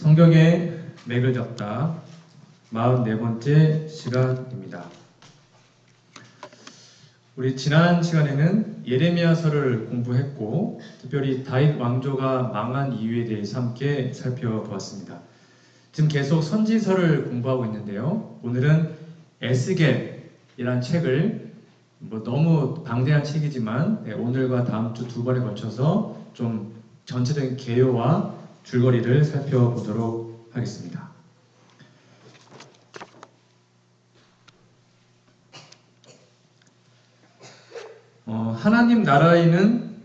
성경의 맥을 잡다 44번째 시간입니다. 우리 지난 시간에는 예레미야서를 공부했고 특별히 다윗 왕조가 망한 이유에 대해서 함께 살펴보았습니다. 지금 계속 선지서를 공부하고 있는데요. 오늘은 에스겔이라는 책을 너무 방대한 책이지만 오늘과 다음 주 두 번에 걸쳐서 좀 전체적인 개요와 줄거리를 살펴보도록 하겠습니다. 하나님 나라에는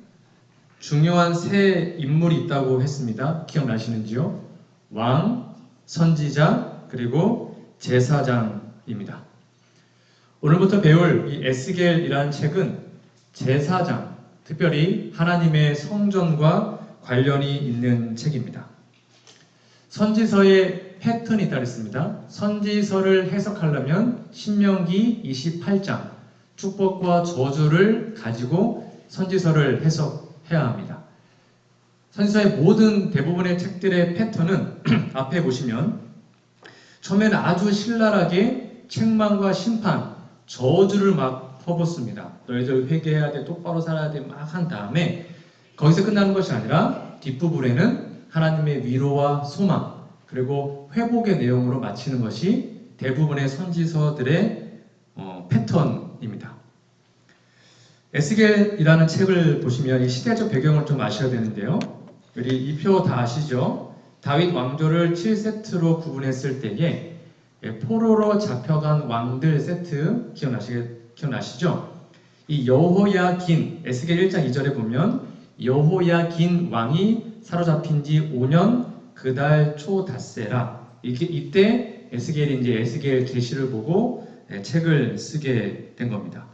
중요한 세 인물이 있다고 했습니다. 기억나시는지요? 왕, 선지자, 그리고 제사장입니다. 오늘부터 배울 이 에스겔이라는 책은 제사장, 특별히 하나님의 성전과 관련이 있는 책입니다. 선지서의 패턴이 있다 그랬습니다. 선지서를 해석하려면 신명기 28장 축복과 저주를 가지고 선지서를 해석해야 합니다. 선지서의 모든 대부분의 책들의 패턴은 앞에 보시면 처음에는 아주 신랄하게 책망과 심판, 저주를 막 퍼붓습니다. 너희들 회개해야 돼, 똑바로 살아야 돼 막 한 다음에 거기서 끝나는 것이 아니라 뒷부분에는 하나님의 위로와 소망 그리고 회복의 내용으로 마치는 것이 대부분의 선지서들의 패턴입니다. 에스겔이라는 책을 보시면 이 시대적 배경을 좀 아셔야 되는데요. 우리 이 표 다 아시죠? 다윗 왕조를 7세트로 구분했을 때에 포로로 잡혀간 왕들 세트 기억나시죠? 이 여호야긴 에스겔 1장 2절에 보면 여호야긴 왕이 사로잡힌 지 5년 그달 초 닷새라. 이때 에스겔이 이제 에스겔 계시를 보고 책을 쓰게 된 겁니다.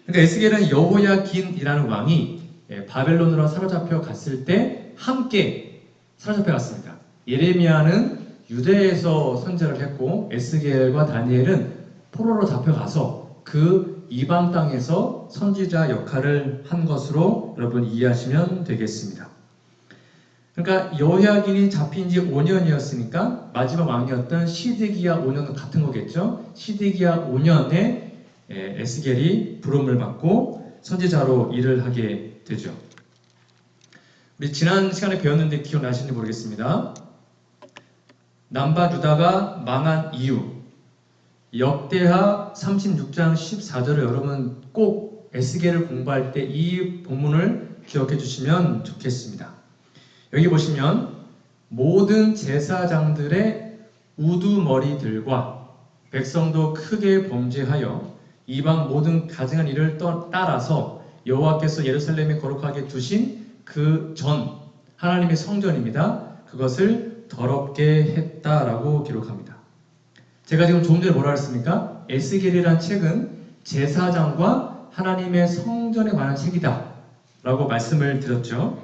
그러니까 에스겔은 여호야긴이라는 왕이 바벨론으로 사로잡혀 갔을 때 함께 사로잡혀 갔습니다. 예레미야는 유대에서 선지자를 했고 에스겔과 다니엘은 포로로 잡혀가서 그 이방 땅에서 선지자 역할을 한 것으로 여러분 이해하시면 되겠습니다. 그러니까 여호야긴이 잡힌 지 5년이었으니까 마지막 왕이었던 시드기야 5년은 같은 거겠죠. 시드기야 5년에 에스겔이 부름을 받고 선지자로 일을 하게 되죠. 우리 지난 시간에 배웠는데 기억나시는지 모르겠습니다. 남바 유다가 망한 이유 역대하 36장 14절을 여러분 꼭 에스겔을 공부할 때 이 본문을 기억해 주시면 좋겠습니다. 여기 보시면 모든 제사장들의 우두머리들과 백성도 크게 범죄하여 이방 모든 가증한 일을 따라서 여호와께서 예루살렘에 거룩하게 두신 그 전 하나님의 성전입니다. 그것을 더럽게 했다라고 기록합니다. 제가 지금 조금 전에 뭐라 했습니까? 에스겔이란 책은 제사장과 하나님의 성전에 관한 책이다 라고 말씀을 드렸죠.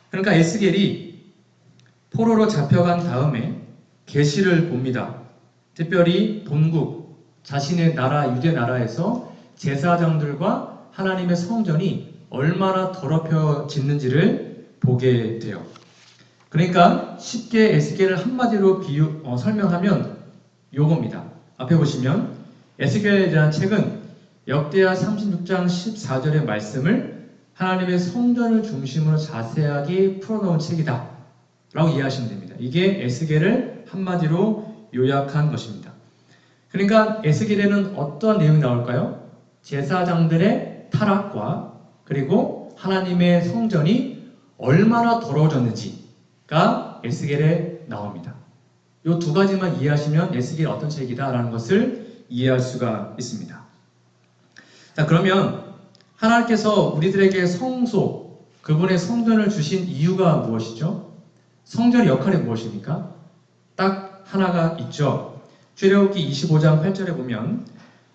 그러니까 에스겔이 포로로 잡혀간 다음에 계시를 봅니다. 특별히 본국, 자신의 나라 유대 나라에서 제사장들과 하나님의 성전이 얼마나 더럽혀졌는지를 보게 돼요. 그러니까 쉽게 에스겔을 한마디로 설명하면 요겁니다. 앞에 보시면 에스겔이라는 책은 역대하 36장 14절의 말씀을 하나님의 성전을 중심으로 자세하게 풀어놓은 책이다 라고 이해하시면 됩니다. 이게 에스겔을 한마디로 요약한 것입니다. 그러니까 에스겔에는 어떤 내용이 나올까요? 제사장들의 타락과 그리고 하나님의 성전이 얼마나 더러워졌는지가 에스겔에 나옵니다. 이 두 가지만 이해하시면 에스겔이 어떤 책이다라는 것을 이해할 수가 있습니다. 자, 그러면 하나님께서 우리들에게 성소, 그분의 성전을 주신 이유가 무엇이죠? 성전의 역할이 무엇입니까? 딱 하나가 있죠. 출애굽기 25장 8절에 보면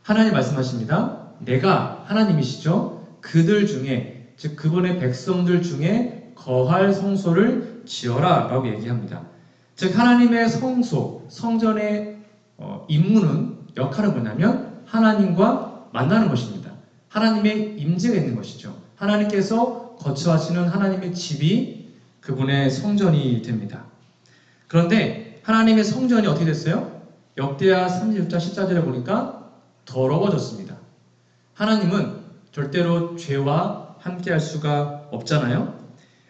하나님 말씀하십니다. 내가 하나님이시죠. 그들 중에 즉 그분의 백성들 중에 거할 성소를 지어라 라고 얘기합니다. 즉 하나님의 성소, 성전의 임무는 역할은 뭐냐면 하나님과 만나는 것입니다. 하나님의 임재가 있는 것이죠. 하나님께서 거처하시는 하나님의 집이 그분의 성전이 됩니다. 그런데 하나님의 성전이 어떻게 됐어요? 역대하 36장 14절에 보니까 더러워졌습니다. 하나님은 절대로 죄와 함께할 수가 없잖아요.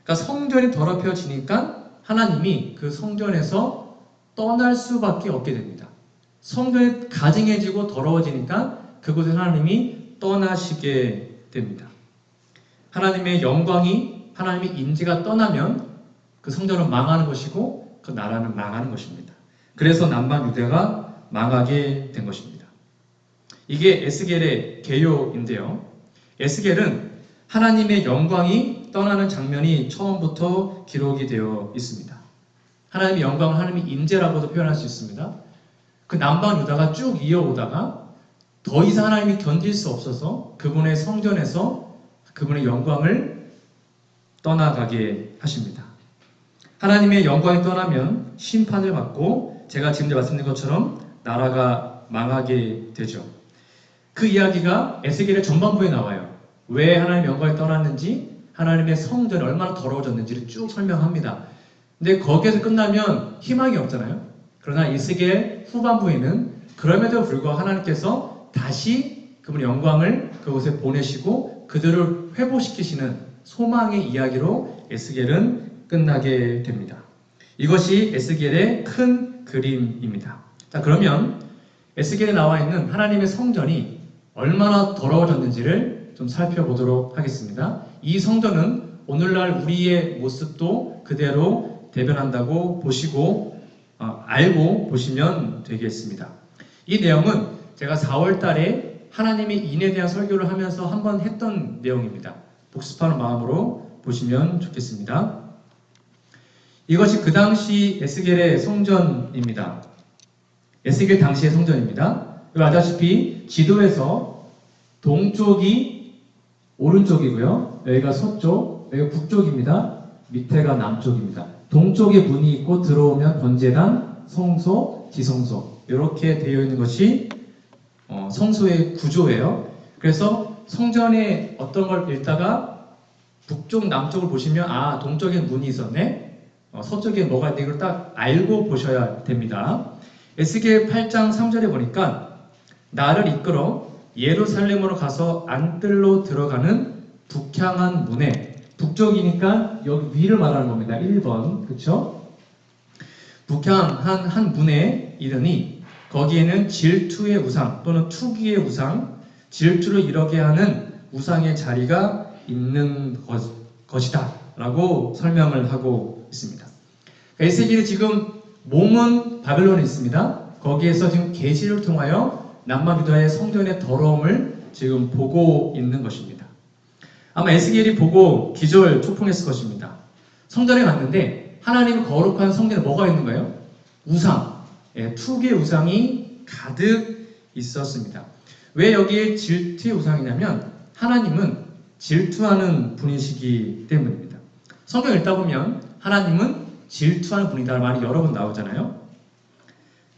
그러니까 성전이 더럽혀지니까 하나님이 그 성전에서 떠날 수밖에 없게 됩니다. 성전이 가증해지고 더러워지니까 그곳에 하나님이 떠나시게 됩니다. 하나님의 영광이, 하나님의 임재가 떠나면 그 성전은 망하는 것이고 그 나라는 망하는 것입니다. 그래서 남방 유대가 망하게 된 것입니다. 이게 에스겔의 개요인데요. 에스겔은 하나님의 영광이 떠나는 장면이 처음부터 기록이 되어 있습니다. 하나님의 영광을 하나님의 임재라고도 표현할 수 있습니다. 그 남방 유다가 쭉 이어오다가 더 이상 하나님이 견딜 수 없어서 그분의 성전에서 그분의 영광을 떠나가게 하십니다. 하나님의 영광이 떠나면 심판을 받고 제가 지금 말씀드린 것처럼 나라가 망하게 되죠. 그 이야기가 에스겔의 전반부에 나와요. 왜 하나님의 영광이 떠났는지, 하나님의 성전이 얼마나 더러워졌는지를 쭉 설명합니다. 근데 거기에서 끝나면 희망이 없잖아요. 그러나 에스겔 후반부에는 그럼에도 불구하고 하나님께서 다시 그분의 영광을 그곳에 보내시고 그들을 회복시키시는 소망의 이야기로 에스겔은 끝나게 됩니다. 이것이 에스겔의 큰 그림입니다. 자, 그러면 에스겔에 나와 있는 하나님의 성전이 얼마나 더러워졌는지를 좀 살펴보도록 하겠습니다. 이 성전은 오늘날 우리의 모습도 그대로 대변한다고 보시고 알고 보시면 되겠습니다. 이 내용은 제가 4월 달에 하나님의 인에 대한 설교를 하면서 한번 했던 내용입니다. 복습하는 마음으로 보시면 좋겠습니다. 이것이 그 당시 에스겔의 성전입니다. 에스겔 당시의 성전입니다. 여기 아다시피 지도에서 동쪽이 오른쪽이고요. 여기가 서쪽, 여기가 북쪽입니다. 밑에가 남쪽입니다. 동쪽에 문이 있고 들어오면 번제단, 성소, 지성소 이렇게 되어 있는 것이 성소의 구조예요. 그래서 성전에 어떤 걸 읽다가 북쪽, 남쪽을 보시면 동쪽에 문이 있었네. 서쪽에 뭐가 있네. 이걸 딱 알고 보셔야 됩니다. 에스겔 8장 3절에 보니까 나를 이끌어 예루살렘으로 가서 안뜰로 들어가는 북향한 문에, 북쪽이니까 여기 위를 말하는 겁니다. 1번, 그렇죠? 북향한 한 문에 이르니 거기에는 질투의 우상 또는 투기의 우상, 질투를 이루게 하는 우상의 자리가 있는 것이다 라고 설명을 하고 있습니다. 에스겔이 지금 몸은 바벨론에 있습니다. 거기에서 지금 계시를 통하여 남방유다의 성전의 더러움을 지금 보고 있는 것입니다. 아마 에스겔이 보고 기절 초풍했을 것입니다. 성전에 갔는데 하나님의 거룩한 성전에 뭐가 있는 거예요? 우상, 투기의 우상이 가득 있었습니다. 왜 여기에 질투의 우상이냐면 하나님은 질투하는 분이시기 때문입니다. 성경 읽다 보면 하나님은 질투하는 분이다 말이 여러 번 나오잖아요.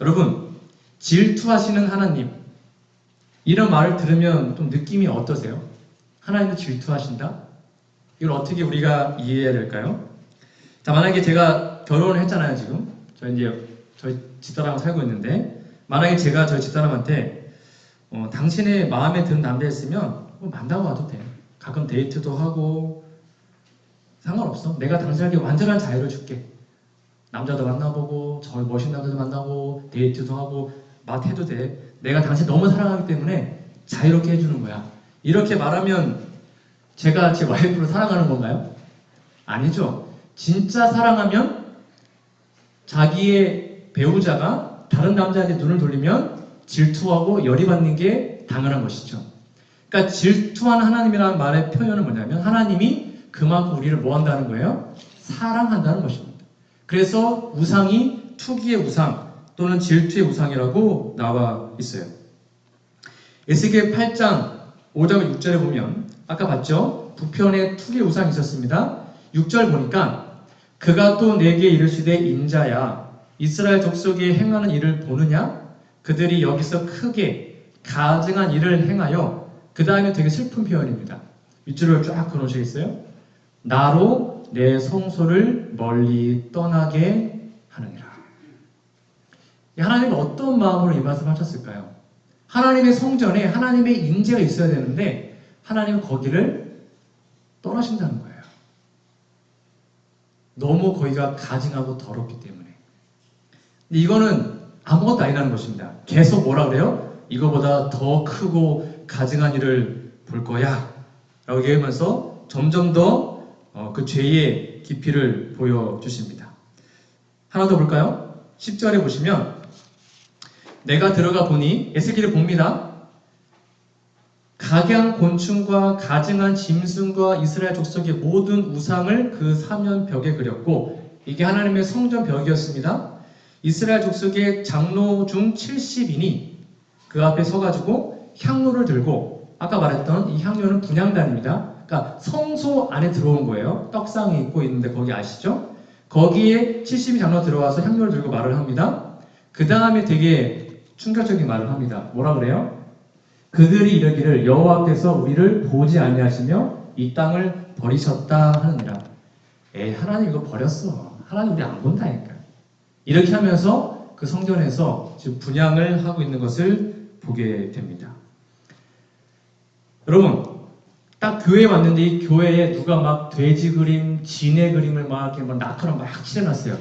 여러분, 질투하시는 하나님, 이런 말을 들으면 좀 느낌이 어떠세요? 하나님도 질투하신다? 이걸 어떻게 우리가 이해해야 될까요? 자, 만약에 제가 결혼을 했잖아요, 지금. 저희 집사람하고 살고 있는데, 만약에 제가 저희 집사람한테 당신의 마음에 드는 남자 있으면 만나고 와도 돼. 가끔 데이트도 하고 상관없어. 내가 당신에게 완전한 자유를 줄게. 남자도 만나보고 저 멋있는 남자도 만나고 데이트도 하고 해도 돼. 내가 당신 너무 사랑하기 때문에 자유롭게 해주는 거야. 이렇게 말하면 제가 제 와이프를 사랑하는 건가요? 아니죠. 진짜 사랑하면 자기의 배우자가 다른 남자한테 눈을 돌리면 질투하고 열이 받는 게 당연한 것이죠. 그러니까 질투하는 하나님이라는 말의 표현은 뭐냐면 하나님이 그만큼 우리를 뭐 한다는 거예요? 사랑한다는 것입니다. 그래서 우상이 투기의 우상 또는 질투의 우상이라고 나와 있어요. 에스겔 8장 5절 6절에 보면 아까 봤죠? 북편에 투기의 우상이 있었습니다. 6절 보니까 그가 또 내게 이르시되 인자야 이스라엘 족속이 행하는 일을 보느냐? 그들이 여기서 크게 가증한 일을 행하여 그 다음에 되게 슬픈 표현입니다. 윗줄을 쫙 그어놓으시겠어요? 나로 내 성소를 멀리 떠나게 하느니라. 하나님은 어떤 마음으로 이 말씀을 하셨을까요? 하나님의 성전에 하나님의 임재가 있어야 되는데 하나님은 거기를 떠나신다는 거예요. 너무 거기가 가증하고 더럽기 때문에. 근데 이거는 아무것도 아니라는 것입니다. 계속 뭐라 그래요? 이거보다 더 크고 가증한 일을 볼 거야 라고 얘기하면서 점점 더 그 죄의 깊이를 보여주십니다. 하나 더 볼까요? 10절에 보시면 내가 들어가 보니 에스겔을 봅니다. 각양 곤충과 가증한 짐승과 이스라엘 족속의 모든 우상을 그 사면벽에 그렸고 이게 하나님의 성전 벽이었습니다. 이스라엘 족속의 장로 중 70인이 그 앞에 서가지고 향로를 들고 아까 말했던 이 향로는 분향단입니다. 그러니까 성소 안에 들어온 거예요. 떡상이 있고 있는데 거기 아시죠? 거기에 70인 장로 들어와서 향로를 들고 말을 합니다. 그 다음에 되게 충격적인 말을 합니다. 뭐라 그래요? 그들이 이르기를 여호와 앞에서 우리를 보지 아니하시며 이 땅을 버리셨다 하느니라. 하나님 이거 버렸어. 하나님 우리 안 본다니까. 이렇게 하면서 그 성전에서 지금 분향을 하고 있는 것을 보게 됩니다. 여러분, 딱 교회에 왔는데 이 교회에 누가 막 돼지 그림, 진해 그림을 막 이렇게 막 낙커랑 막 칠해놨어요.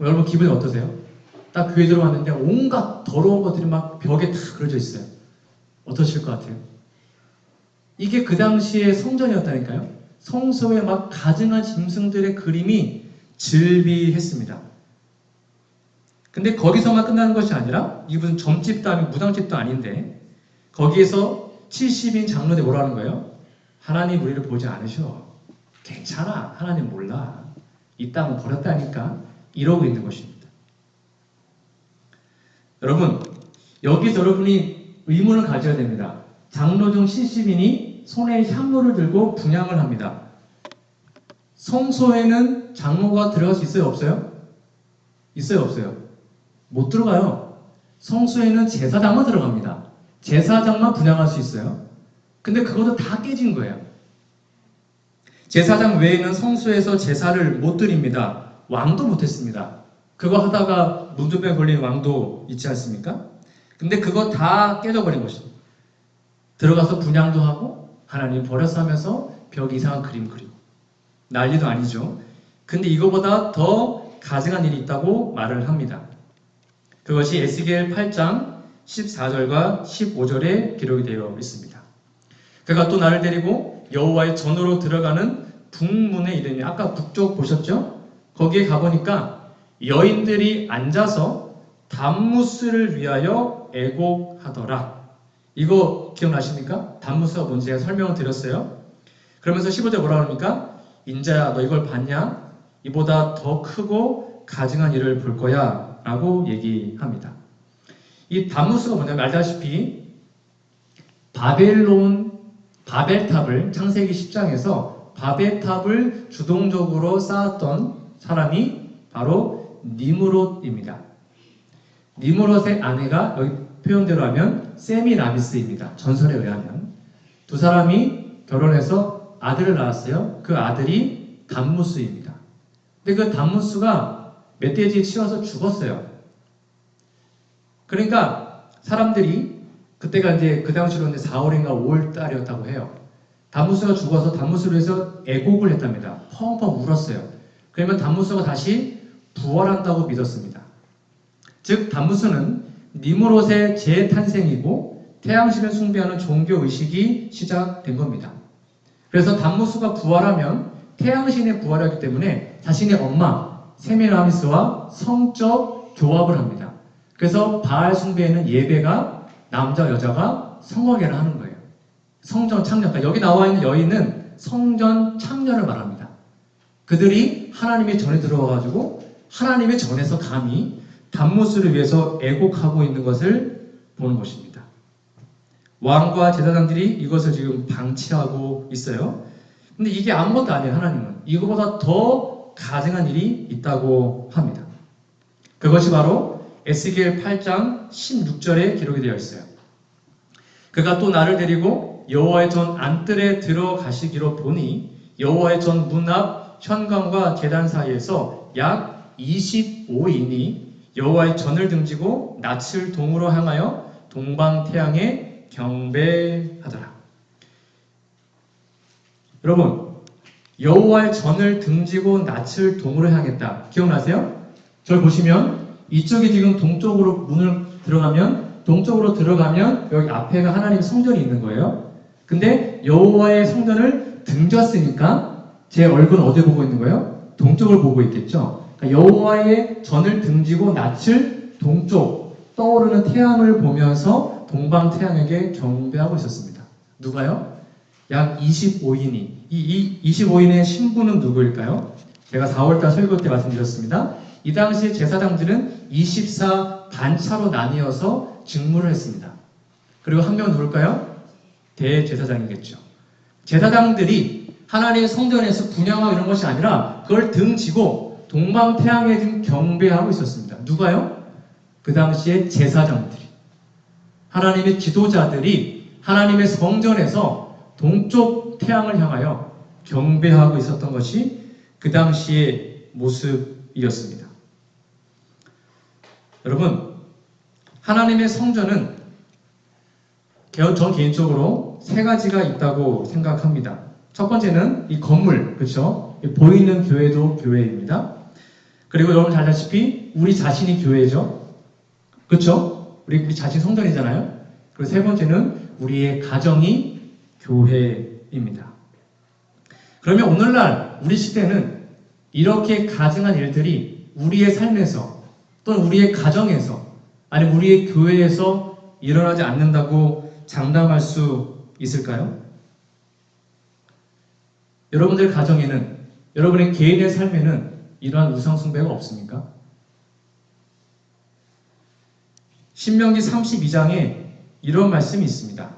여러분 기분이 어떠세요? 딱 교회 들어왔는데 온갖 더러운 것들이 막 벽에 다 그려져 있어요. 어떠실 것 같아요? 이게 그 당시에 성전이었다니까요. 성소에 막 가증한 짐승들의 그림이 즐비했습니다. 근데 거기서만 끝나는 것이 아니라 이게 무슨 점집도 아니고 무당집도 아닌데 거기에서 70인 장로들 뭐라는 거예요? 하나님 우리를 보지 않으셔. 괜찮아. 하나님 몰라. 이 땅은 버렸다니까. 이러고 있는 것입니다. 여러분, 여기서 여러분이 의문을 가져야 됩니다. 장로 중 70인이 손에 향로를 들고 분향을 합니다. 성소에는 장로가 들어갈 수 있어요? 없어요? 있어요? 없어요? 못 들어가요. 성소에는 제사장만 들어갑니다. 제사장만 분향할 수 있어요. 근데 그것도 다 깨진 거예요. 제사장 외에는 성소에서 제사를 못 드립니다. 왕도 못했습니다. 그거 하다가 문둥병에 걸린 왕도 있지 않습니까? 근데 그거 다 깨져버린 것입니다. 들어가서 분향도 하고 하나님 버렸어 하면서 벽 이상한 그림 그리고 난리도 아니죠. 근데 이거보다 더 가증한 일이 있다고 말을 합니다. 그것이 에스겔 8장 14절과 15절에 기록이 되어 있습니다. 그가 또 나를 데리고 여호와의 전으로 들어가는 북문에 이르니 아까 북쪽 보셨죠? 거기에 가보니까 여인들이 앉아서 단무스를 위하여 애곡하더라. 이거 기억나십니까? 단무스가 뭔지 제가 설명을 드렸어요. 그러면서 15절 뭐라 그럽니까? 인자야 너 이걸 봤냐? 이보다 더 크고 가증한 일을 볼 거야 라고 얘기합니다. 이 단무스가 뭐냐면 알다시피 바벨탑을 창세기 10장에서 바벨탑을 주동적으로 쌓았던 사람이 바로 니므롯입니다. 니므롯의 아내가 여기 표현대로 하면 세미라미스입니다. 전설에 의하면 두 사람이 결혼해서 아들을 낳았어요. 그 아들이 단무스입니다. 근데 그 단무스가 멧돼지에 치여서 죽었어요. 그러니까 사람들이 그때가 이제 그 당시로 4월인가 5월 달이었다고 해요. 단무스가 죽어서 단무스로 해서 애곡을 했답니다. 펑펑 울었어요. 그러면 단무스가 다시 부활한다고 믿었습니다. 즉 단무스는 니므롯의 재탄생이고 태양신을 숭배하는 종교 의식이 시작된 겁니다. 그래서 단무스가 부활하면 태양신의 부활하기 때문에 자신의 엄마 세미라미스와 성적 교합을 합니다. 그래서 바알 숭배에는 예배가 남자 여자가 성화계를 하는 거예요. 성전 창녀. 그러니까 여기 나와 있는 여인은 성전 창녀를 말합니다. 그들이 하나님의 전에 들어와가지고 하나님의 전에서 감히 단무스를 위해서 애곡하고 있는 것을 보는 것입니다. 왕과 제사장들이 이것을 지금 방치하고 있어요. 근데 이게 아무것도 아니에요. 하나님은 이거보다 더 가증한 일이 있다고 합니다. 그것이 바로 에스겔 8장 16절에 기록이 되어 있어요. 그가 또 나를 데리고 여호와의 전 안뜰에 들어가시기로 보니 여호와의 전 문 앞 현관과 제단 사이에서 약 25인이 여호와의 전을 등지고 낯을 동으로 향하여 동방태양에 경배하더라. 여러분, 여호와의 전을 등지고 낯을 동으로 향했다. 기억나세요? 저를 보시면 이쪽이 지금 동쪽으로 문을 동쪽으로 들어가면 여기 앞에가 하나님의 성전이 있는 거예요. 근데 여호와의 성전을 등졌으니까 제 얼굴은 어디 보고 있는 거예요? 동쪽을 보고 있겠죠. 그러니까 여호와의 전을 등지고 낯을 동쪽 떠오르는 태양을 보면서 동방태양에게 경배하고 있었습니다. 누가요? 약 25인이. 이 25인의 신부는 누구일까요? 제가 4월달 설교 때 말씀드렸습니다. 이 당시 제사장들은 24 반차로 나뉘어서 직무를 했습니다. 그리고 한 명은 누굴까요? 대제사장이겠죠. 제사장들이 하나님의 성전에서 분향하고 이런 것이 아니라 그걸 등지고 동방태양에 지금 경배하고 있었습니다. 누가요? 그 당시에 제사장들이, 하나님의 지도자들이 하나님의 성전에서 동쪽 태양을 향하여 경배하고 있었던 것이 그 당시의 모습이었습니다. 여러분, 하나님의 성전은 전 개인적으로 세 가지가 있다고 생각합니다. 첫 번째는 이 건물, 그렇죠? 보이는 교회도 교회입니다. 그리고 여러분 잘 아시다시피 우리 자신이 교회죠. 그렇죠? 우리 자신 성전이잖아요. 그리고 세 번째는 우리의 가정이 교회입니다. 그러면 오늘날 우리 시대는 이렇게 가증한 일들이 우리의 삶에서 또는 우리의 가정에서 아니면 우리의 교회에서 일어나지 않는다고 장담할 수 있을까요? 여러분들 가정에는, 여러분의 개인의 삶에는 이러한 우상 숭배가 없습니까? 신명기 32장에 이런 말씀이 있습니다.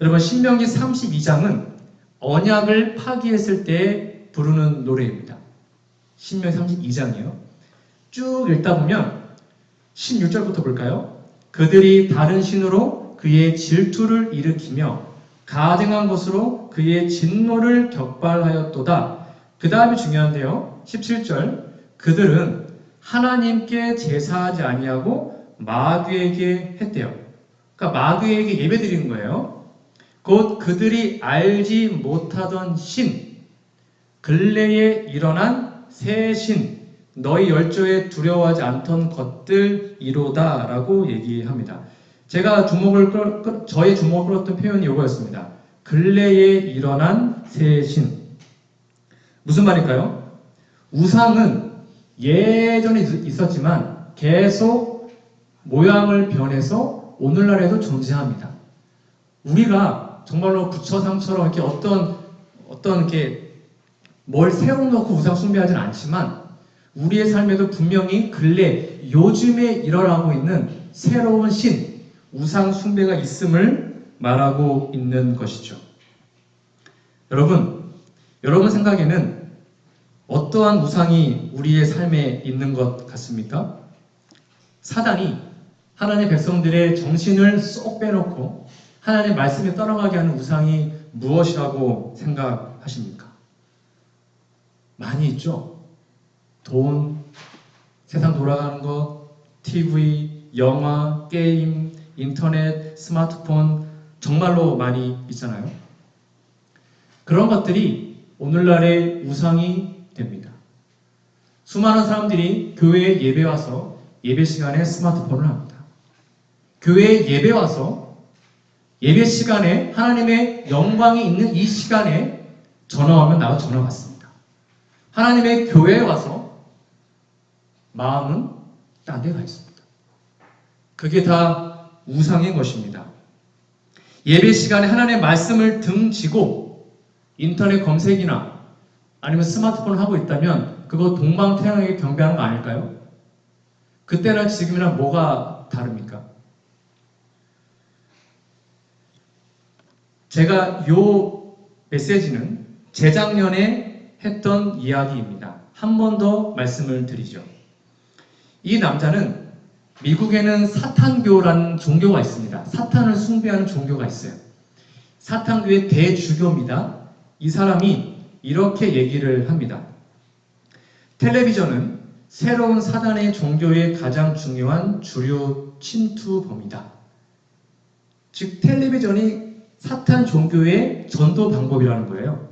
여러분, 신명기 32장은 언약을 파기했을 때 부르는 노래입니다. 신명기 32장이요. 쭉 읽다 보면 16절부터 볼까요? 그들이 다른 신으로 그의 질투를 일으키며 가증한 것으로 그의 진노를 격발하였도다. 그 다음이 중요한데요. 17절 그들은 하나님께 제사하지 아니하고 마귀에게 했대요. 그러니까 마귀에게 예배드리는 거예요. 곧 그들이 알지 못하던 신, 근래에 일어난 새 신, 너희 열조에 두려워하지 않던 것들이로다 라고 얘기합니다. 제가 저의 주목을 끌었던 표현이 이거였습니다. 근래에 일어난 새 신. 무슨 말일까요? 우상은 예전에 있었지만 계속 모양을 변해서 오늘날에도 존재합니다. 우리가 정말로 부처상처럼 이렇게 어떤 이렇게 뭘 세워놓고 우상 숭배하지는 않지만 우리의 삶에도 분명히 근래 요즘에 일어나고 있는 새로운 신, 우상 숭배가 있음을 말하고 있는 것이죠. 여러분 생각에는 어떠한 우상이 우리의 삶에 있는 것 같습니까? 사단이 하나님의 백성들의 정신을 쏙 빼놓고 하나님의 말씀에 떠나가게 하는 우상이 무엇이라고 생각하십니까? 많이 있죠. 돈, 세상 돌아가는 것, TV, 영화, 게임, 인터넷, 스마트폰 정말로 많이 있잖아요. 그런 것들이 오늘날의 우상이 됩니다. 수많은 사람들이 교회에 예배 와서 예배 시간에 스마트폰을 합니다. 교회에 예배 와서 예배 시간에 하나님의 영광이 있는 이 시간에 전화 오면 나가 전화 받습니다. 하나님의 교회에 와서 마음은 딴 데 가 있습니다. 그게 다 우상인 것입니다. 예배 시간에 하나님의 말씀을 등지고 인터넷 검색이나 아니면 스마트폰을 하고 있다면 그거 동방태양에게 경배하는 거 아닐까요? 그때나 지금이나 뭐가 다릅니까? 제가 요 메시지는 재작년에 했던 이야기입니다. 한 번 더 말씀을 드리죠. 이 남자는 미국에는 사탄교라는 종교가 있습니다. 사탄을 숭배하는 종교가 있어요. 사탄교의 대주교입니다. 이 사람이 이렇게 얘기를 합니다. 텔레비전은 새로운 사단의 종교의 가장 중요한 주요 침투범이다. 즉 텔레비전이 사탄 종교의 전도 방법이라는 거예요.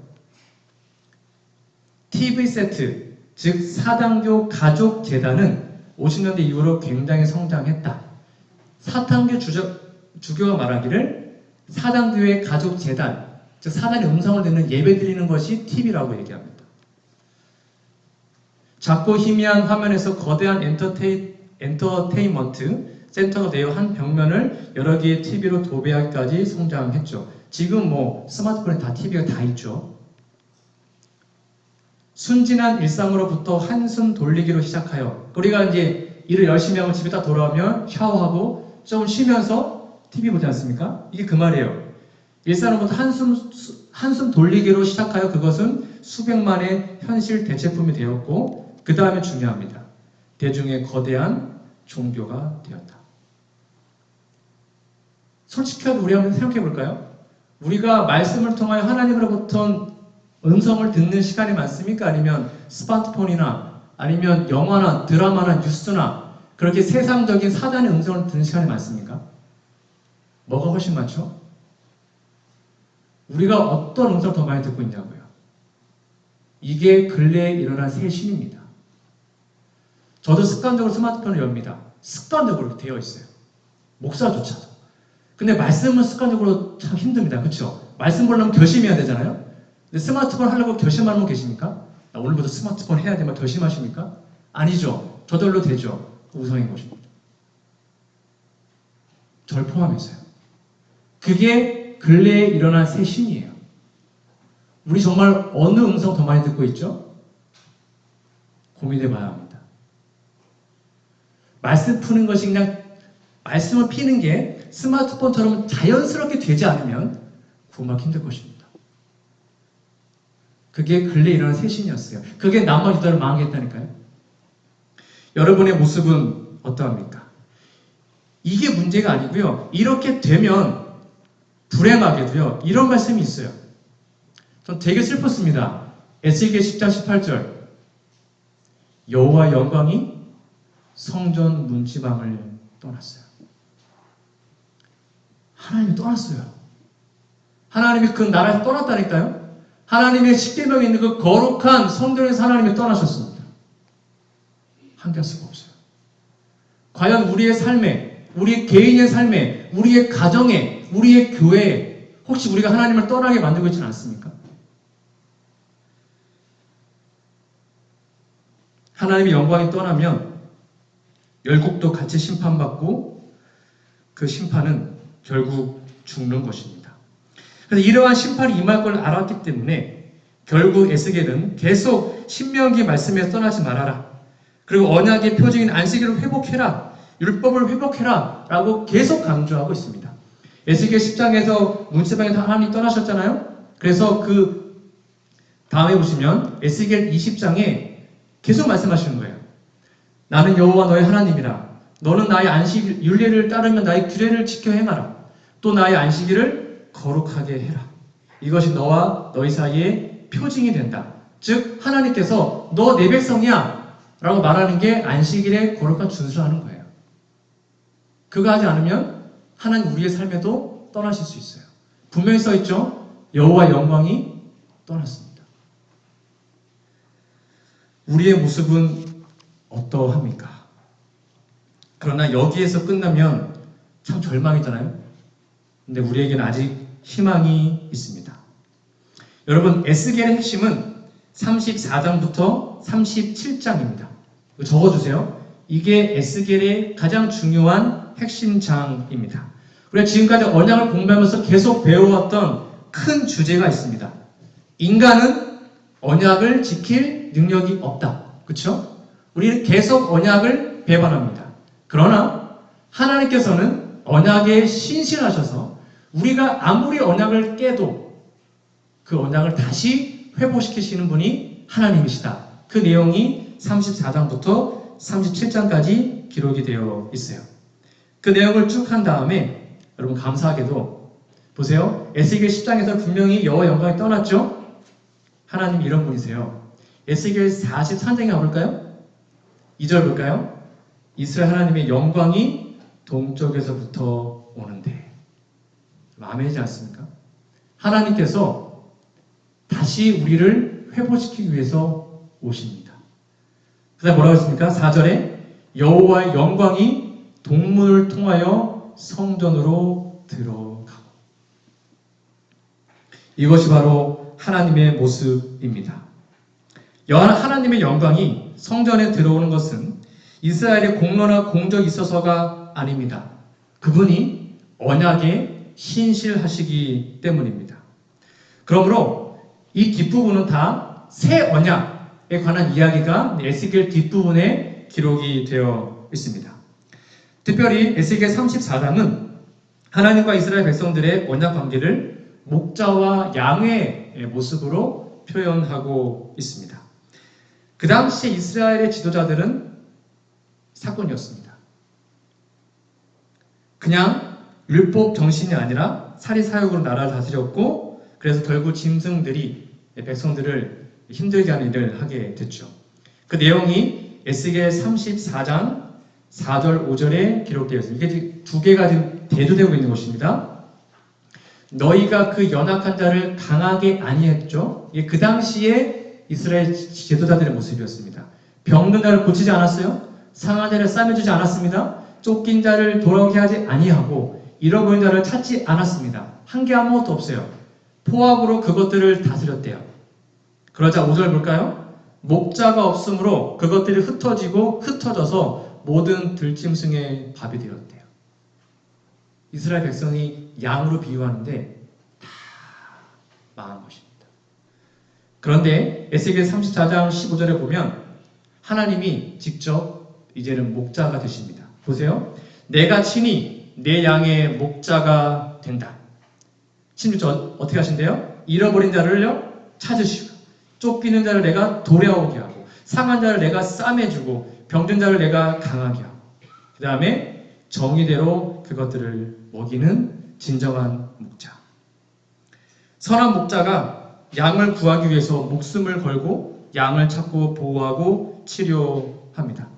TV 세트, 즉 사단교 가족 재단은 50년대 이후로 굉장히 성장했다. 사탄교 주교가 말하기를 사단교의 가족 재단, 즉 사단의 음성을 듣는 예배 드리는 것이 TV라고 얘기합니다. 작고 희미한 화면에서 거대한 엔터테인먼트 센터가 되어 한 벽면을 여러 개의 TV로 도배하기까지 성장했죠. 지금 스마트폰에 다 TV가 다 있죠. 순진한 일상으로부터 한숨 돌리기로 시작하여 우리가 이제 일을 열심히 하고 집에 딱 돌아오면 샤워하고 좀 쉬면서 TV 보지 않습니까? 이게 그 말이에요. 일상으로부터 한숨 돌리기로 시작하여 그것은 수백만의 현실 대체품이 되었고 그 다음에 중요합니다. 대중의 거대한 종교가 되었다. 솔직하게 우리 한번 생각해 볼까요? 우리가 말씀을 통하여 하나님으로부터 음성을 듣는 시간이 많습니까? 아니면 스마트폰이나 아니면 영화나 드라마나 뉴스나 그렇게 세상적인 사단의 음성을 듣는 시간이 많습니까? 뭐가 훨씬 많죠? 우리가 어떤 음성을 더 많이 듣고 있냐고요. 이게 근래에 일어난 새 신입니다. 저도 습관적으로 스마트폰을 엽니다. 습관적으로 되어 있어요. 목사조차도. 근데 말씀은 습관적으로 참 힘듭니다. 그렇죠? 말씀 보려면 결심해야 되잖아요. 근데 스마트폰 하려고 결심하는 분 계십니까? 나 오늘부터 스마트폰 해야 되면 결심하십니까? 아니죠. 저절로 되죠. 우성인 것입니다. 절 포함해서요. 그게 근래에 일어난 새 신이에요. 우리 정말 어느 음성 더 많이 듣고 있죠? 고민해 봐야 합니다. 말씀 푸는 것이 그냥 말씀을 피는 게 스마트폰처럼 자연스럽게 되지 않으면 구원받기 힘들 것입니다. 그게 근래에 일어난 새 신이었어요. 그게 남과 유다를 망하게 했다니까요. 여러분의 모습은 어떠합니까? 이게 문제가 아니고요. 이렇게 되면 불행하게도요. 이런 말씀이 있어요. 전 되게 슬펐습니다. 에스겔 10장 18절 여호와 영광이 성전 문지방을 떠났어요. 하나님이 떠났어요. 하나님이 그 나라에서 떠났다니까요. 하나님의 십계명에 있는 그 거룩한 성전에서 하나님이 떠나셨습니다. 함께할 수가 없어요. 과연 우리의 삶에, 우리 개인의 삶에, 우리의 가정에, 우리의 교회에 혹시 우리가 하나님을 떠나게 만들고 있지는 않습니까? 하나님의 영광이 떠나면 열국도 같이 심판받고 그 심판은 결국 죽는 것입니다. 그래서 이러한 심판이 임할 걸 알았기 때문에 결국 에스겔은 계속 신명기 말씀에서 떠나지 말아라. 그리고 언약의 표징인 안식일을 회복해라. 율법을 회복해라. 라고 계속 강조하고 있습니다. 에스겔 10장에서 문지방에서 하나님 떠나셨잖아요. 그래서 그 다음에 보시면 에스겔 20장에 계속 말씀하시는 거예요. 나는 여호와 너의 하나님이라. 너는 나의 안식 율례를 따르면 나의 규례를 지켜 행하라. 또 나의 안식일을 거룩하게 해라. 이것이 너와 너희 사이에 표징이 된다. 즉 하나님께서 너 내 백성이야 라고 말하는 게 안식일에 거룩한 준수를 하는 거예요. 그거 하지 않으면 하나님 우리의 삶에도 떠나실 수 있어요. 분명히 써있죠. 여호와 영광이 떠났습니다. 우리의 모습은 어떠합니까? 그러나 여기에서 끝나면 참 절망이잖아요. 근데 우리에게는 아직 희망이 있습니다. 여러분, 에스겔의 핵심은 34장부터 37장입니다. 적어주세요. 이게 에스겔의 가장 중요한 핵심 장입니다. 우리가 지금까지 언약을 공부하면서 계속 배워왔던 큰 주제가 있습니다. 인간은 언약을 지킬 능력이 없다. 그렇죠? 우리는 계속 언약을 배반합니다. 그러나 하나님께서는 언약에 신실하셔서 우리가 아무리 언약을 깨도 그 언약을 다시 회복시키시는 분이 하나님이시다. 그 내용이 34장부터 37장까지 기록이 되어 있어요. 그 내용을 쭉 한 다음에 여러분 감사하게도 보세요. 에스겔 10장에서 분명히 여호와 영광이 떠났죠? 하나님이 이런 분이세요. 에스겔 43장에 가볼까요? 2절 볼까요? 이스라엘 하나님의 영광이 동쪽에서부터 오는데. 마음에 들지 않습니까? 하나님께서 다시 우리를 회복시키기 위해서 오십니다. 그 다음 뭐라고 했습니까? 4절에 여호와의 영광이 동문을 통하여 성전으로 들어가고. 이것이 바로 하나님의 모습입니다. 하나님의 영광이 성전에 들어오는 것은 이스라엘의 공로나 공적이 있어서가 아닙니다. 그분이 언약에 신실하시기 때문입니다. 그러므로 이 뒷부분은 다 새 언약에 관한 이야기가 에스겔 뒷부분에 기록이 되어 있습니다. 특별히 에스겔 34장은 하나님과 이스라엘 백성들의 언약 관계를 목자와 양의 모습으로 표현하고 있습니다. 그 당시에 이스라엘의 지도자들은 사건이었습니다. 그냥 율법 정신이 아니라 사리사욕으로 나라를 다스렸고, 그래서 결국 짐승들이 백성들을 힘들게 하는 일을 하게 됐죠. 그 내용이 에스겔 34장 4절 5절에 기록되어 있습니다. 이게 두 개가 지금 대조되고 있는 것입니다. 너희가 그 연약한 자를 강하게 아니했죠. 이게 그 당시에 이스라엘 지도자들의 모습이었습니다. 병든 자를 고치지 않았어요. 상한 자를 싸매주지 않았습니다. 쫓긴 자를 돌아오게 하지 아니하고 잃어버린 자를 찾지 않았습니다. 한 게 아무것도 없어요. 포악으로 그것들을 다스렸대요. 그러자 5절 볼까요? 목자가 없으므로 그것들이 흩어져서 모든 들짐승의 밥이 되었대요. 이스라엘 백성이 양으로 비유하는데 다 망한 것입니다. 그런데 에스겔 34장 15절에 보면 하나님이 직접 이제는 목자가 되십니다. 보세요. 내가 친히 내 양의 목자가 된다. 16절 어떻게 하신대요? 잃어버린 자를요 찾으시고, 쫓기는 자를 내가 돌아오게 하고, 상한 자를 내가 싸매주고, 병든 자를 내가 강하게 하고, 그 다음에 정의대로 그것들을 먹이는 진정한 목자. 선한 목자가 양을 구하기 위해서 목숨을 걸고 양을 찾고 보호하고 치료합니다.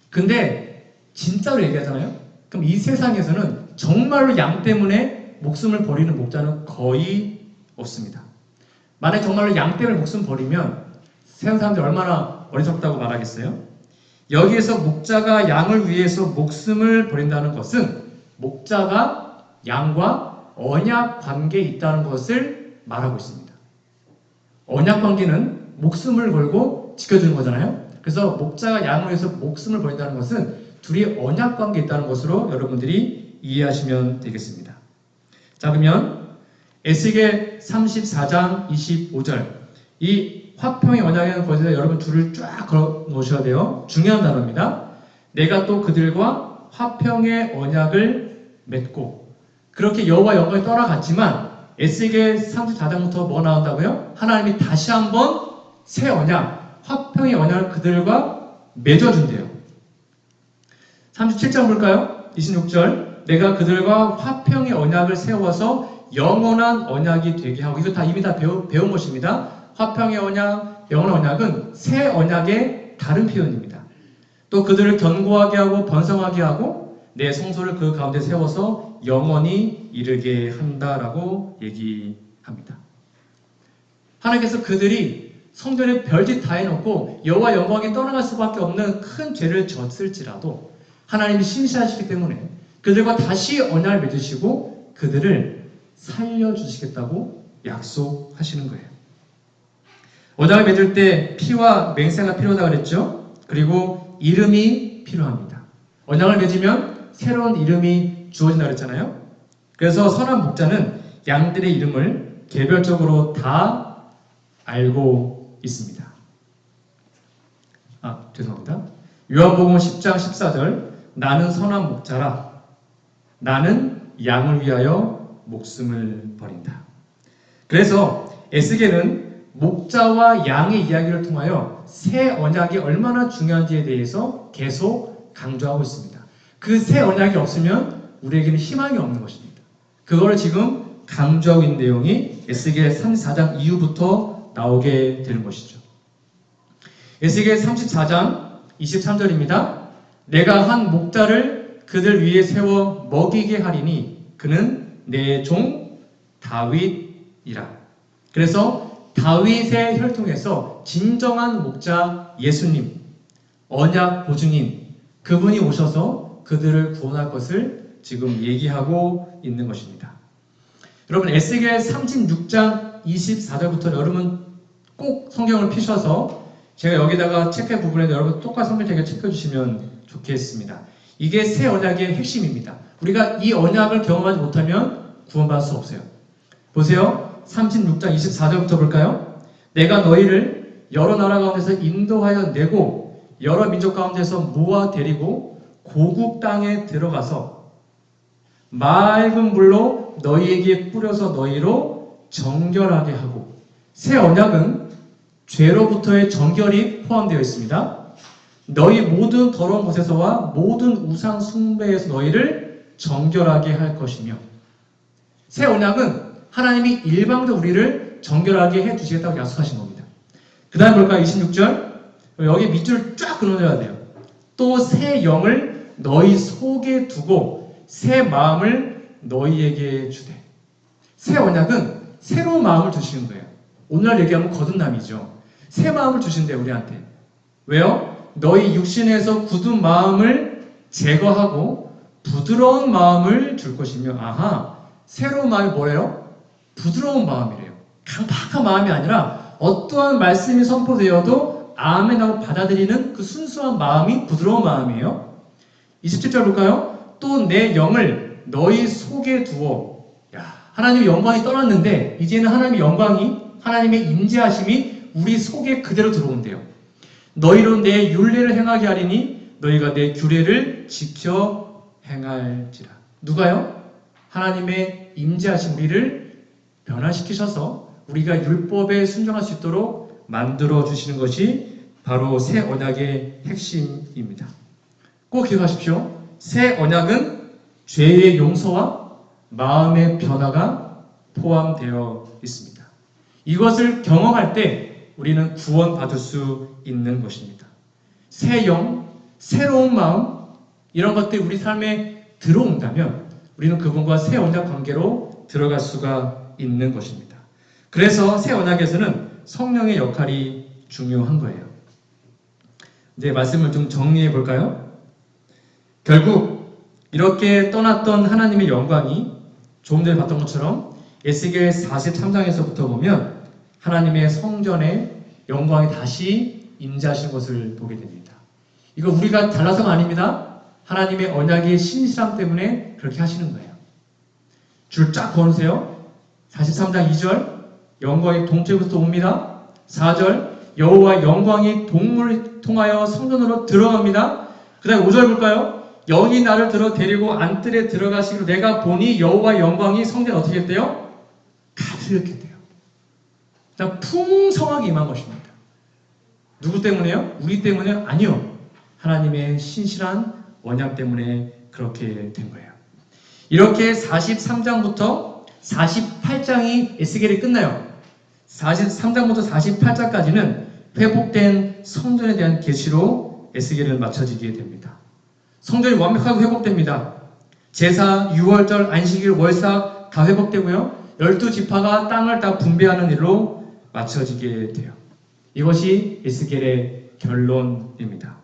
근데 진짜로 얘기하잖아요. 그럼 이 세상에서는 정말로 양 때문에 목숨을 버리는 목자는 거의 없습니다. 만약 정말로 양 때문에 목숨 버리면 세상 사람들이 얼마나 어리석다고 말하겠어요? 여기에서 목자가 양을 위해서 목숨을 버린다는 것은 목자가 양과 언약 관계에 있다는 것을 말하고 있습니다. 언약 관계는 목숨을 걸고 지켜주는 거잖아요. 그래서 목자가 양을 위해서 목숨을 버린다는 것은 둘이 언약 관계에 있다는 것으로 여러분들이 이해하시면 되겠습니다. 자, 그러면 에스겔 34장 25절, 이 화평의 언약에는 거기서 여러분 줄을 쫙 걸어 놓으셔야 돼요. 중요한 단어입니다. 내가 또 그들과 화평의 언약을 맺고, 그렇게 여호와 영광이 떠나갔지만 에스겔 34장부터 뭐 나온다고요? 하나님이 다시 한번 새 언약, 화평의 언약을 그들과 맺어준대요. 37장 볼까요? 26절, 내가 그들과 화평의 언약을 세워서 영원한 언약이 되게 하고, 이거 다 이미 다 배운 것입니다. 화평의 언약, 영원한 언약은 새 언약의 다른 표현입니다. 또 그들을 견고하게 하고 번성하게 하고 내 성소를 그 가운데 세워서 영원히 이르게 한다라고 얘기합니다. 하나님께서 그들이 성전에 별짓 다 해놓고 여호와 영광이 떠나갈 수밖에 없는 큰 죄를 졌을지라도 하나님이 신실하시기 때문에 그들과 다시 언약을 맺으시고 그들을 살려주시겠다고 약속하시는 거예요. 언약을 맺을 때 피와 맹세가 필요하다고 그랬죠. 그리고 이름이 필요합니다. 언약을 맺으면 새로운 이름이 주어진다고 그랬잖아요. 그래서 선한 목자는 양들의 이름을 개별적으로 다 알고 있습니다. 죄송합니다. 요한복음 10장 14절, 나는 선한 목자라. 나는 양을 위하여 목숨을 버린다. 그래서 에스겔은 목자와 양의 이야기를 통하여 새 언약이 얼마나 중요한지에 대해서 계속 강조하고 있습니다. 그 새 언약이 없으면 우리에게는 희망이 없는 것입니다. 그거를 지금 강조하고 있는 내용이 에스겔 34장 이후부터 나오게 되는 것이죠. 에스겔 34장 23절입니다. 내가 한 목자를 그들 위에 세워 먹이게 하리니 그는 내 종 다윗이라. 그래서 다윗의 혈통에서 진정한 목자 예수님, 언약 보증인 그분이 오셔서 그들을 구원할 것을 지금 얘기하고 있는 것입니다. 여러분 에스겔 36장 24절부터 여러분 꼭 성경을 피셔서 제가 여기다가 체크해 부분에 여러분 똑같이 성경책에 체크해 주시면 좋겠습니다. 이게 새 언약의 핵심입니다. 우리가 이 언약을 경험하지 못하면 구원받을 수 없어요. 보세요. 36장 24절부터 볼까요? 내가 너희를 여러 나라 가운데서 인도하여 내고 여러 민족 가운데서 모아 데리고 고국 땅에 들어가서 맑은 물로 너희에게 뿌려서 너희로 정결하게 하고. 새 언약은 죄로부터의 정결이 포함되어 있습니다. 너희 모든 더러운 것에서와 모든 우상 숭배에서 너희를 정결하게 할 것이며. 새 언약은 하나님이 일방적으로 우리를 정결하게 해주시겠다고 약속하신 겁니다. 그 다음 볼까요? 26절. 여기 밑줄을 쫙 끊어줘야 돼요. 또 새 영을 너희 속에 두고 새 마음을 너희에게 주되. 새 언약은 새로운 마음을 주시는 거예요. 오늘날 얘기하면 거듭남이죠. 새 마음을 주신대요, 우리한테. 왜요? 너희 육신에서 굳은 마음을 제거하고 부드러운 마음을 줄 것이며. 아하, 새로운 마음이 뭐래요? 부드러운 마음이래요. 강팍한 마음이 아니라 어떠한 말씀이 선포되어도 아멘하고 받아들이는 그 순수한 마음이 부드러운 마음이에요. 27절 볼까요? 또 내 영을 너희 속에 두어. 야, 하나님의 영광이 떠났는데 이제는 하나님의 영광이, 하나님의 임재하심이 우리 속에 그대로 들어온대요. 너희로 내 율례를 행하게 하리니 너희가 내 규례를 지켜 행할지라. 누가요? 하나님의 임재하심 우리를 변화시키셔서 우리가 율법에 순종할 수 있도록 만들어 주시는 것이 바로 새 언약의 핵심입니다. 꼭 기억하십시오. 새 언약은 죄의 용서와 마음의 변화가 포함되어 있습니다. 이것을 경험할 때 우리는 구원받을 수 있는 것입니다. 새 영, 새로운 마음, 이런 것들이 우리 삶에 들어온다면 우리는 그분과 새 언약 관계로 들어갈 수가 있는 것입니다. 그래서 새 언약에서는 성령의 역할이 중요한 거예요. 이제 말씀을 좀 정리해 볼까요? 결국 이렇게 떠났던 하나님의 영광이 조금 전에 봤던 것처럼 에스겔 43장에서부터 보면 하나님의 성전에 영광이 다시 임재하시는 것을 보게 됩니다. 이거 우리가 잘나서가 아닙니다. 하나님의 언약의 신실함 때문에 그렇게 하시는 거예요. 줄 쫙 그어놓으세요. 43장 2절 영광이 동쪽에부터 옵니다. 4절 여호와 영광이 동물을 통하여 성전으로 들어갑니다. 그 다음에 5절 볼까요? 영이 나를 들어 데리고 안뜰에 들어가시기로 내가 보니 여호와 영광이 성전에 어떻게 했대요? 가득했대요. 자, 풍성하게 임한 것입니다. 누구 때문에요? 우리 때문에요? 아니요. 하나님의 신실한 언약 때문에 그렇게 된 거예요. 이렇게 43장부터 48장이 에스겔이 끝나요. 43장부터 48장까지는 회복된 성전에 대한 계시로 에스겔은 마쳐지게 됩니다. 성전이 완벽하게 회복됩니다. 제사, 유월절, 안식일, 월삭 다 회복되고요. 12지파가 땅을 다 분배하는 일로 마쳐지게 돼요. 이것이 에스겔의 결론입니다.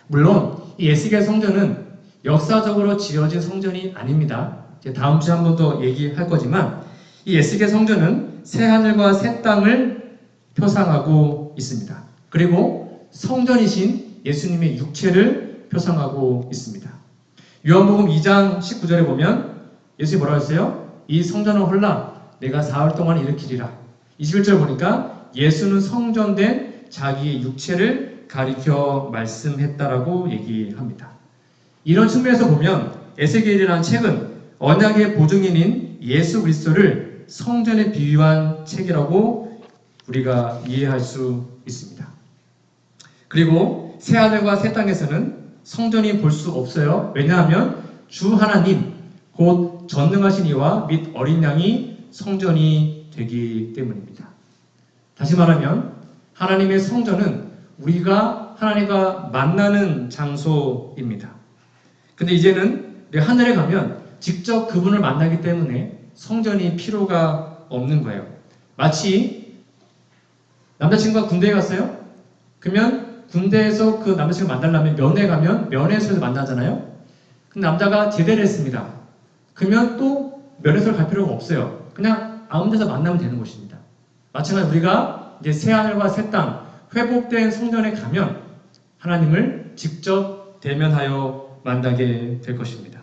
물론 이 에스겔 성전은 역사적으로 지어진 성전이 아닙니다. 다음 주에 한 번 더 얘기할 거지만 이 에스겔 성전은 새 하늘과 새 땅을 표상하고 있습니다. 그리고 성전이신 예수님의 육체를 표상하고 있습니다. 요한복음 2장 19절에 보면 예수님이 뭐라고 했어요? 이 성전을 홀라 내가 사흘 동안 일으키리라. 21절 보니까 예수는 성전된 자기의 육체를 가리켜 말씀했다라고 얘기합니다. 이런 측면에서 보면 에스겔이라는 책은 언약의 보증인인 예수 그리스도를 성전에 비유한 책이라고 우리가 이해할 수 있습니다. 그리고 새 하늘과 새 땅에서는 성전이 볼 수 없어요. 왜냐하면 주 하나님 곧 전능하신 이와 및 어린 양이 성전이 되기 때문입니다. 다시 말하면 하나님의 성전은 우리가 하나님과 만나는 장소입니다. 근데 이제는 우리가 하늘에 가면 직접 그분을 만나기 때문에 성전이 필요가 없는 거예요. 마치 남자친구가 군대에 갔어요? 그러면 군대에서 그 남자친구 만나려면 면회 가면 면회소에서 만나잖아요? 근데 남자가 제대를 했습니다. 그러면 또 면회소를 갈 필요가 없어요. 그냥 아무 데서 만나면 되는 것입니다. 마찬가지로 우리가 이제 새하늘과 새 땅, 회복된 성전에 가면 하나님을 직접 대면하여 만나게 될 것입니다.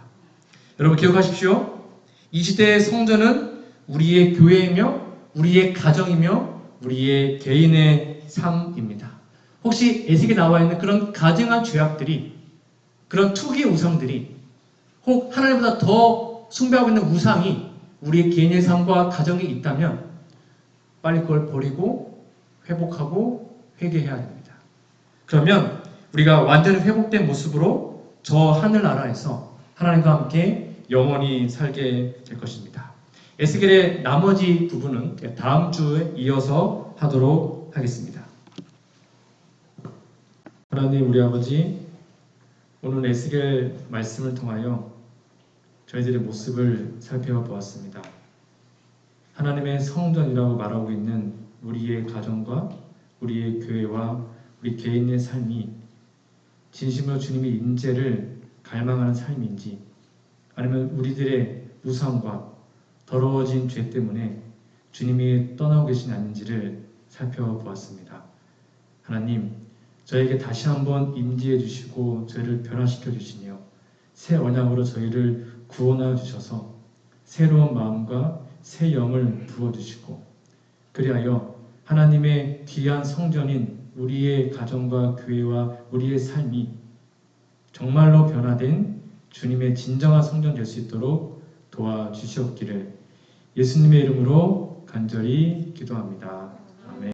여러분 기억하십시오. 이 시대의 성전은 우리의 교회이며 우리의 가정이며 우리의 개인의 삶입니다. 혹시 에스겔에 나와 있는 그런 가증한 죄악들이, 그런 투기의 우상들이, 혹 하나님보다 더 숭배하고 있는 우상이 우리의 개인의 삶과 가정에 있다면 빨리 그걸 버리고 회복하고 회개해야 됩니다. 그러면 우리가 완전히 회복된 모습으로 저 하늘나라에서 하나님과 함께 영원히 살게 될 것입니다. 에스겔의 나머지 부분은 다음 주에 이어서 하도록 하겠습니다. 하나님 우리 아버지, 오늘 에스겔 말씀을 통하여 저희들의 모습을 살펴보았습니다. 하나님의 성전이라고 말하고 있는 우리의 가정과 우리의 교회와 우리 개인의 삶이 진심으로 주님의 임재를 갈망하는 삶인지, 아니면 우리들의 우상과 더러워진 죄 때문에 주님이 떠나고 계신 아닌지를 살펴보았습니다. 하나님, 저에게 다시 한번 임재해 주시고 저희를 변화시켜 주시며 새 언약으로 저희를 구원하여 주셔서 새로운 마음과 새 영을 부어주시고, 그리하여 하나님의 귀한 성전인 우리의 가정과 교회와 우리의 삶이 정말로 변화된 주님의 진정한 성전 될 수 있도록 도와주시옵기를 예수님의 이름으로 간절히 기도합니다. 아멘.